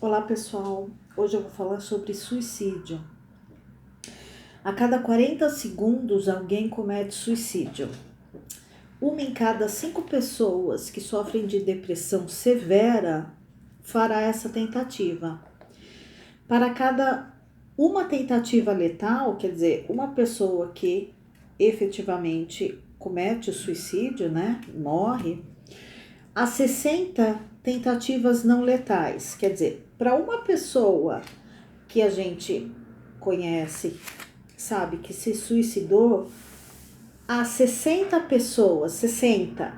Olá pessoal, hoje eu vou falar sobre suicídio. A cada 40 segundos alguém comete suicídio. Uma em cada 5 pessoas que sofrem de depressão severa fará essa tentativa. Para cada uma tentativa letal, quer dizer, uma pessoa que efetivamente comete o suicídio, morre, há 60 tentativas não letais. Quer dizer, para uma pessoa que a gente conhece, sabe, que se suicidou, há 60 pessoas, 60,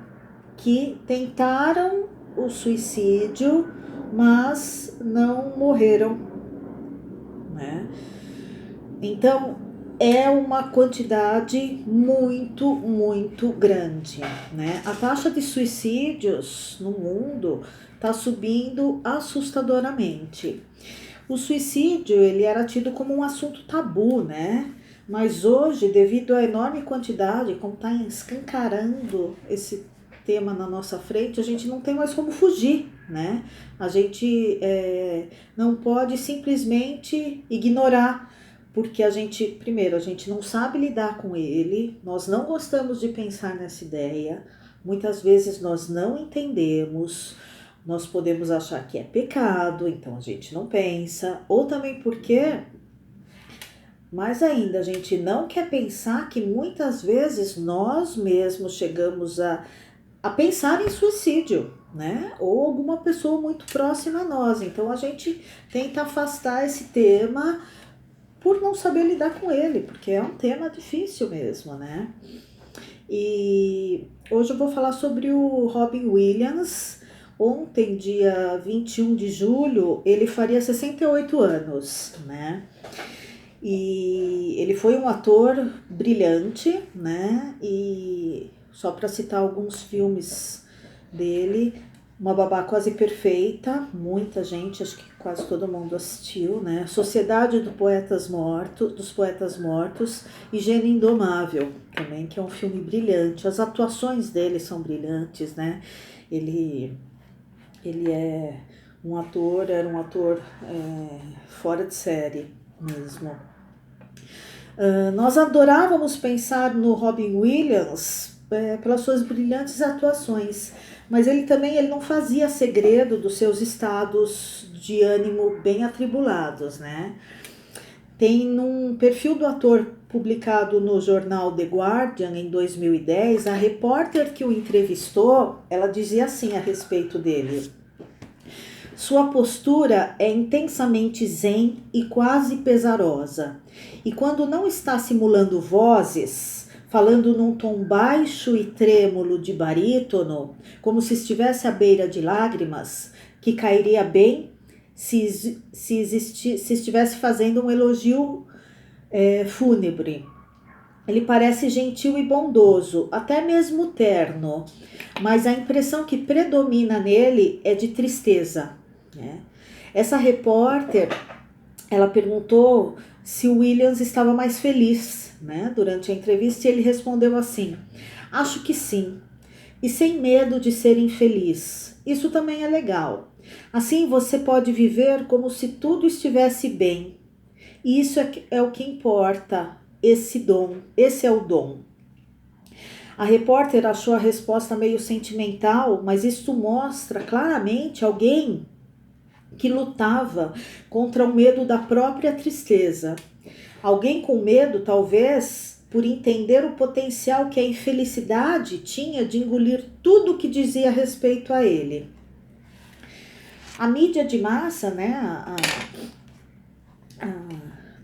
que tentaram o suicídio, mas não morreram, né? Então, é uma quantidade muito grande, né? A taxa de suicídios no mundo está subindo assustadoramente. O suicídio, ele era tido como um assunto tabu, né? Mas hoje, devido à enorme quantidade, como está escancarando esse tema na nossa frente, a gente não tem mais como fugir, né? A gente não pode simplesmente ignorar, porque primeiro, a gente não sabe lidar com ele, nós não gostamos de pensar nessa ideia, muitas vezes nós não entendemos. Nós podemos achar que é pecado, então a gente não pensa, ou também porque, mais ainda, a gente não quer pensar que muitas vezes nós mesmos chegamos a pensar em suicídio, né? Ou alguma pessoa muito próxima a nós. Então a gente tenta afastar esse tema por não saber lidar com ele, porque é um tema difícil mesmo, né? E hoje eu vou falar sobre o Robin Williams. Ontem, dia 21 de julho, ele faria 68 anos, né? E ele foi um ator brilhante, né? E só para citar alguns filmes dele, Uma Babá Quase Perfeita, muita gente, acho que quase todo mundo assistiu, né? Sociedade dos Poetas Mortos e Gênio Indomável, também, que é um filme brilhante. As atuações dele são brilhantes, né? Ele é era um ator fora de série mesmo. Nós adorávamos pensar no Robin Williams pelas suas brilhantes atuações, mas ele não fazia segredo dos seus estados de ânimo bem atribulados, né? Tem num perfil do ator publicado no jornal The Guardian em 2010, a repórter que o entrevistou, ela dizia assim a respeito dele: sua postura é intensamente zen e quase pesarosa. E quando não está simulando vozes, falando num tom baixo e trêmulo de barítono, como se estivesse à beira de lágrimas, que cairia bem se estivesse fazendo um elogio fúnebre. Ele parece gentil e bondoso, até mesmo terno, mas a impressão que predomina nele é de tristeza, né? Essa repórter, ela perguntou se o Williams estava mais feliz, né, durante a entrevista, e ele respondeu assim: acho que sim, e sem medo de ser infeliz. Isso também é legal. Assim você pode viver como se tudo estivesse bem. E isso é o que importa, esse é o dom. A repórter achou a resposta meio sentimental, mas isso mostra claramente alguém que lutava contra o medo da própria tristeza. Alguém com medo, talvez, por entender o potencial que a infelicidade tinha de engolir tudo o que dizia a respeito a ele. A mídia de massa, né, a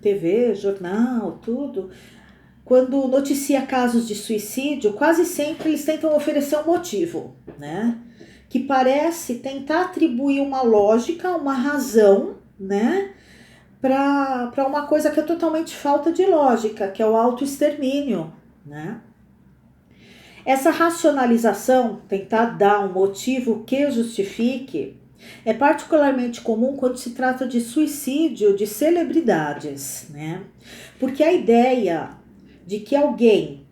TV, jornal, tudo, quando noticia casos de suicídio, quase sempre eles tentam oferecer um motivo, né? Que parece tentar atribuir uma lógica, uma razão, né? Para uma coisa que é totalmente falta de lógica, que é o autoextermínio, né? Essa racionalização, tentar dar um motivo que justifique, é particularmente comum quando se trata de suicídio de celebridades, né? Porque a ideia de que alguém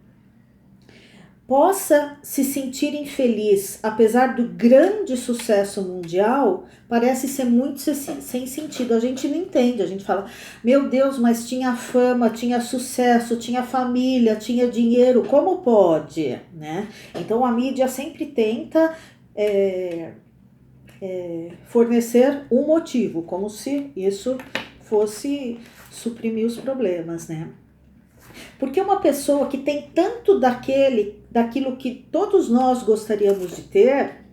possa se sentir infeliz, apesar do grande sucesso mundial, parece ser muito sem sentido. A gente não entende, a gente fala, meu Deus, mas tinha fama, tinha sucesso, tinha família, tinha dinheiro, como pode, né? Então a mídia sempre tenta fornecer um motivo, como se isso fosse suprimir os problemas, né? Porque uma pessoa que tem tanto daquilo que todos nós gostaríamos de ter,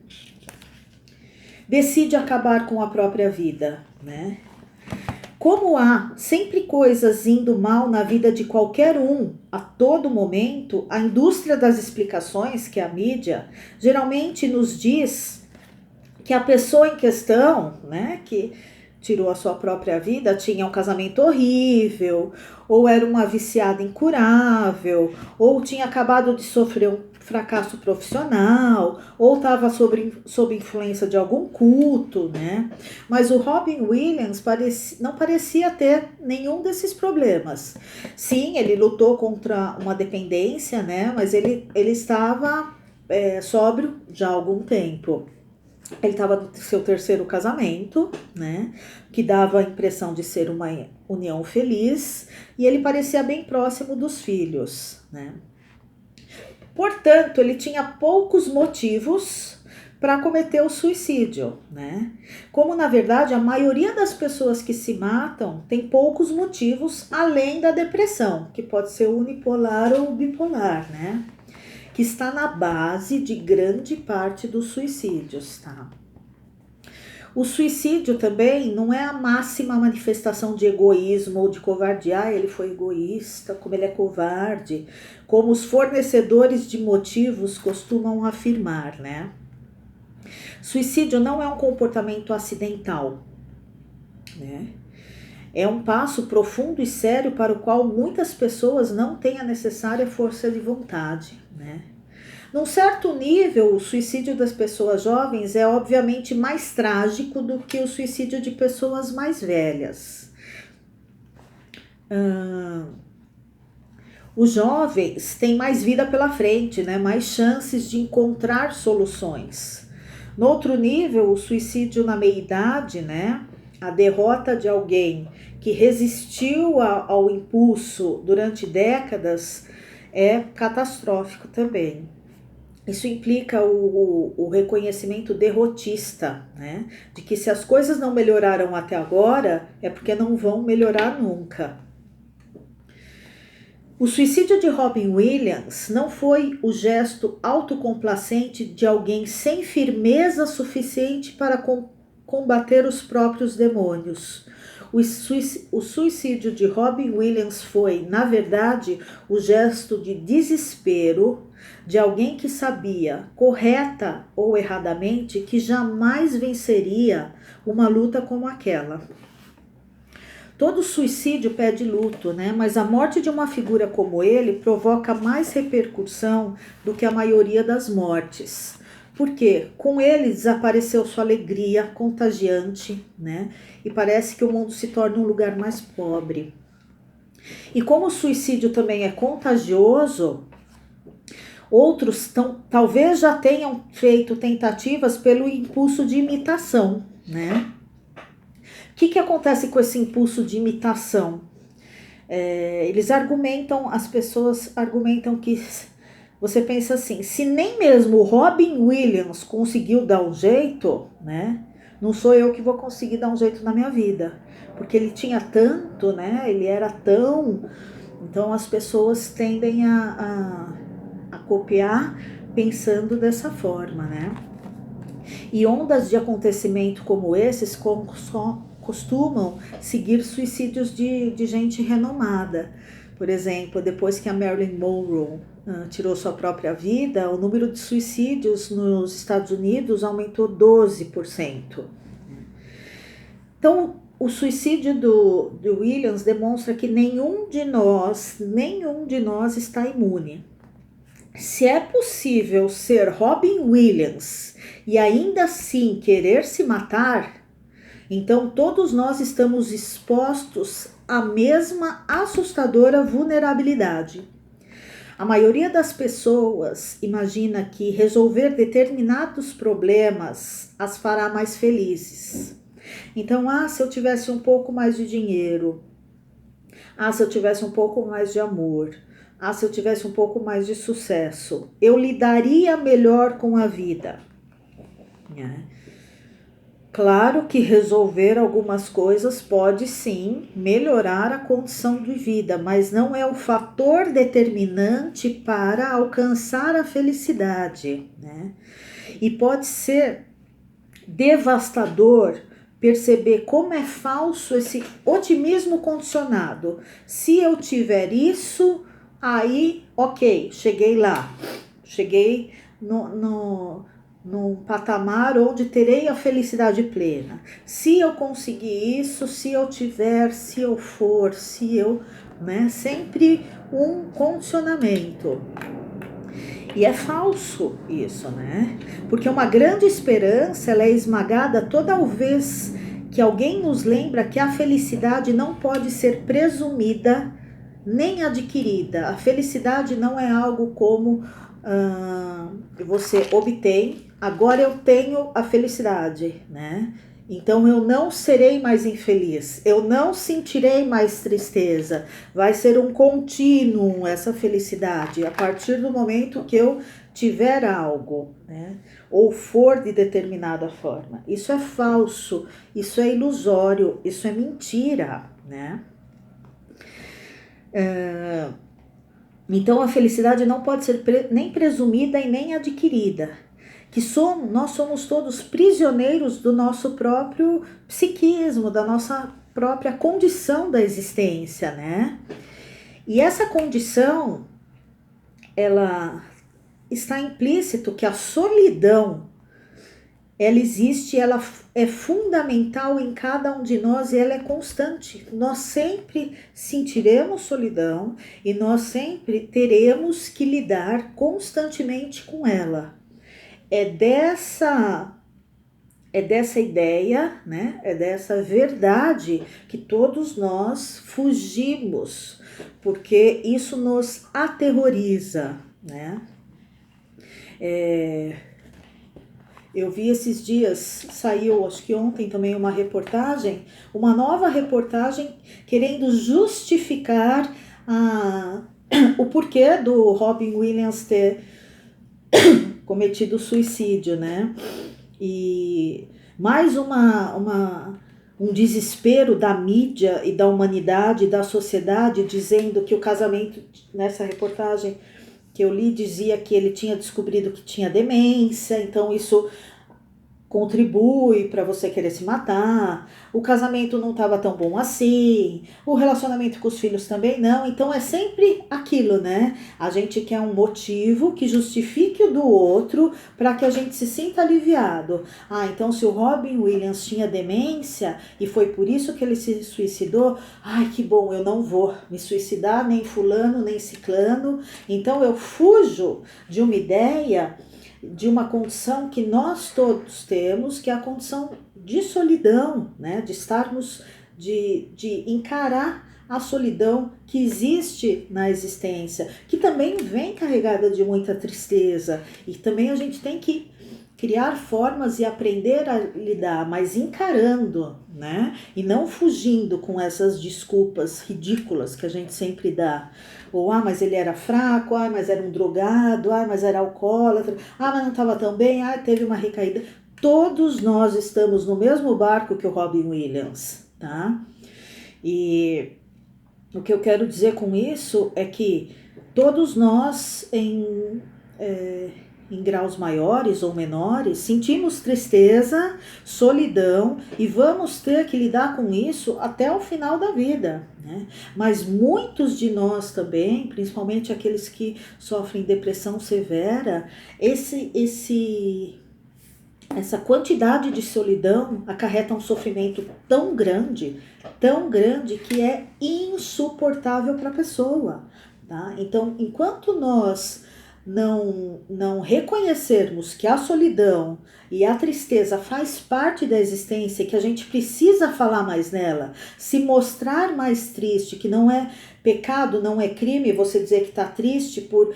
decide acabar com a própria vida, né? Como há sempre coisas indo mal na vida de qualquer um, a todo momento, a indústria das explicações, que é a mídia, geralmente nos diz que a pessoa em questão, né, que tirou a sua própria vida, tinha um casamento horrível, ou era uma viciada incurável, ou tinha acabado de sofrer um fracasso profissional, ou estava sob influência de algum culto, né? Mas o Robin Williams não parecia ter nenhum desses problemas. Sim, ele lutou contra uma dependência, né? Mas ele estava sóbrio já há algum tempo. Ele estava no seu terceiro casamento, né? Que dava a impressão de ser uma união feliz, e ele parecia bem próximo dos filhos, né? Portanto, ele tinha poucos motivos para cometer o suicídio, né? Como na verdade a maioria das pessoas que se matam tem poucos motivos além da depressão, que pode ser unipolar ou bipolar, né? Que está na base de grande parte dos suicídios, tá? O suicídio também não é a máxima manifestação de egoísmo ou de covardia. Ah, ele foi egoísta, como ele é covarde, como os fornecedores de motivos costumam afirmar, né? Suicídio não é um comportamento acidental, né? É um passo profundo e sério para o qual muitas pessoas não têm a necessária força de vontade, né? Num certo nível, o suicídio das pessoas jovens é obviamente mais trágico do que o suicídio de pessoas mais velhas. Os jovens têm mais vida pela frente, né? Mais chances de encontrar soluções. No outro nível, o suicídio na meia-idade, né? A derrota de alguém que resistiu ao impulso durante décadas é catastrófico também. Isso implica o reconhecimento derrotista, né? De que se as coisas não melhoraram até agora, é porque não vão melhorar nunca. O suicídio de Robin Williams não foi o gesto autocomplacente de alguém sem firmeza suficiente para combater os próprios demônios. O suicídio de Robin Williams foi, na verdade, o gesto de desespero de alguém que sabia, correta ou erradamente, que jamais venceria uma luta como aquela. Todo suicídio pede luto, né? Mas a morte de uma figura como ele provoca mais repercussão do que a maioria das mortes. Porque com ele desapareceu sua alegria contagiante, né? E parece que o mundo se torna um lugar mais pobre. E como o suicídio também é contagioso, outros talvez já tenham feito tentativas pelo impulso de imitação, né? O que acontece com esse impulso de imitação? As pessoas argumentam que você pensa assim, se nem mesmo o Robin Williams conseguiu dar um jeito, né? Não sou eu que vou conseguir dar um jeito na minha vida. Porque ele tinha tanto, né? Ele era tão... Então as pessoas tendem a copiar pensando dessa forma, né? E ondas de acontecimento como esses costumam seguir suicídios de gente renomada. Por exemplo, depois que a Marilyn Monroe tirou sua própria vida, o número de suicídios nos Estados Unidos aumentou 12%. Então, o suicídio do Williams demonstra que nenhum de nós está imune. Se é possível ser Robin Williams e ainda assim querer se matar, então todos nós estamos expostos à mesma assustadora vulnerabilidade. A maioria das pessoas imagina que resolver determinados problemas as fará mais felizes. Então, se eu tivesse um pouco mais de dinheiro, se eu tivesse um pouco mais de amor, se eu tivesse um pouco mais de sucesso, eu lidaria melhor com a vida. Claro que resolver algumas coisas pode sim melhorar a condição de vida, mas não é o fator determinante para alcançar a felicidade, né? E pode ser devastador perceber como é falso esse otimismo condicionado. Se eu tiver isso, aí, ok, cheguei lá, cheguei num patamar onde terei a felicidade plena. Se eu conseguir isso, se eu tiver, se eu for, se eu, né? Sempre um condicionamento. E é falso isso, né? Porque uma grande esperança, ela é esmagada toda vez que alguém nos lembra que a felicidade não pode ser presumida nem adquirida. A felicidade não é algo como você obtém, agora eu tenho a felicidade, né? Então eu não serei mais infeliz, eu não sentirei mais tristeza, vai ser um contínuo essa felicidade a partir do momento que eu tiver algo, né? Ou for de determinada forma. Isso é falso, isso é ilusório, isso é mentira, né? Então a felicidade não pode ser nem presumida e nem adquirida. Nós somos todos prisioneiros do nosso próprio psiquismo, da nossa própria condição da existência, né? E essa condição, ela está implícito que a solidão, ela existe, ela é fundamental em cada um de nós e ela é constante. Nós sempre sentiremos solidão e nós sempre teremos que lidar constantemente com ela. É dessa ideia, né? É dessa verdade que todos nós fugimos, porque isso nos aterroriza, né? Eu vi esses dias, saiu acho que ontem também uma nova reportagem querendo justificar o porquê do Robin Williams ter cometido suicídio, né? E mais um desespero da mídia e da humanidade, da sociedade, dizendo que o casamento, nessa reportagem que eu li, dizia que ele tinha descobrido que tinha demência, então isso contribui para você querer se matar, o casamento não estava tão bom assim, o relacionamento com os filhos também não, então é sempre aquilo, né? A gente quer um motivo que justifique o do outro para que a gente se sinta aliviado. Então se o Robin Williams tinha demência e foi por isso que ele se suicidou, que bom, eu não vou me suicidar, nem fulano, nem ciclano, então eu fujo de uma ideia, de uma condição que nós todos temos, que é a condição de solidão, né? De estarmos, de encarar a solidão que existe na existência, que também vem carregada de muita tristeza, e também a gente tem que criar formas e aprender a lidar, mas encarando, né? E não fugindo com essas desculpas ridículas que a gente sempre dá. Ou, mas ele era fraco, mas era um drogado, mas era alcoólatra, mas não estava tão bem, teve uma recaída. Todos nós estamos no mesmo barco que o Robin Williams, tá? E o que eu quero dizer com isso é que todos nós, em graus maiores ou menores, sentimos tristeza, solidão e vamos ter que lidar com isso até o final da vida, né? Mas muitos de nós também, principalmente aqueles que sofrem depressão severa, essa quantidade de solidão acarreta um sofrimento tão grande que é insuportável para a pessoa, tá? Então, enquanto nós não reconhecermos que a solidão e a tristeza faz parte da existência, que a gente precisa falar mais nela, se mostrar mais triste, que não é pecado, não é crime você dizer que está triste por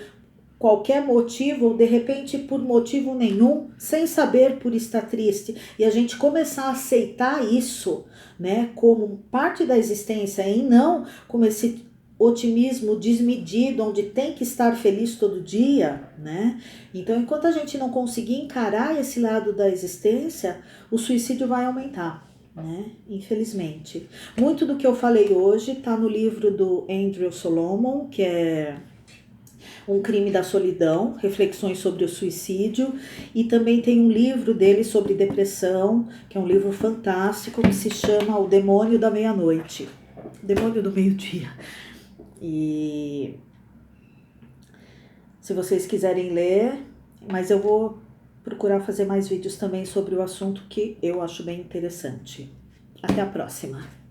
qualquer motivo ou de repente por motivo nenhum, sem saber por estar triste, e a gente começar a aceitar isso, né, como parte da existência e não como esse otimismo desmedido, onde tem que estar feliz todo dia, né? Então, enquanto a gente não conseguir encarar esse lado da existência, o suicídio vai aumentar, né? Infelizmente. Muito do que eu falei hoje está no livro do Andrew Solomon, que é Um Crime da Solidão, Reflexões sobre o Suicídio, e também tem um livro dele sobre depressão, que é um livro fantástico, que se chama O Demônio da Meia-Noite. Demônio do Meio-Dia. E se vocês quiserem ler, mas eu vou procurar fazer mais vídeos também sobre o assunto que eu acho bem interessante. Até a próxima!